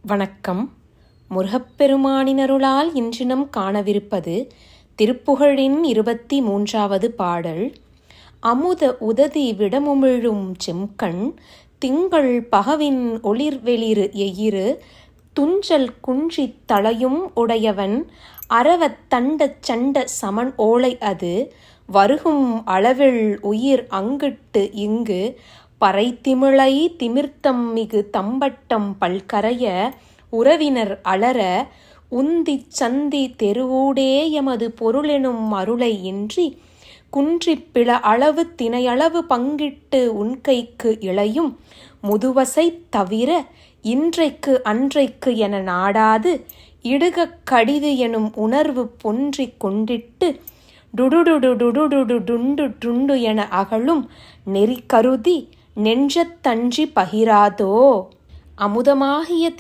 வணக்கம். முருகப்பெருமானினருளால் இன்றினம் காணவிருப்பது திருப்புகழின் 23வது பாடல். அமுத உததி விடமுமிழும் செம்கண் திங்கள் பகவின் ஒளிர்வெளிர் எயிறு துஞ்சல் குன்றித் தளையும் உடையவன் அரவத் தண்டச் சண்ட சமன் ஓலை அது வருகும் அளவில் உயிர் அங்கிட்டு இங்கு பறைத்திமிழை திமிர்த்தம் மிகு தம்பட்டம் பல்கரைய உறவினர் அலற உந்திச் சந்தி தெருவூடே எமது பொருளெனும் அருளை இன்றி குன்றிப் பிள அளவு தினையளவு பங்கிட்டு உன்கைக்கு இளையும் முதுவசைத் தவிர இன்றைக்கு அன்றைக்கு என நாடாது இடுகக் கடிது எனும் உணர்வு பொன்றிக் கொண்டிட்டு டுடுடுடு டுடுடுடு டுண்டு டுண்டு என அகலும் நெறி கருதி நெஞ்சத் தன்றி பகிராதோ. அமுதமாகிய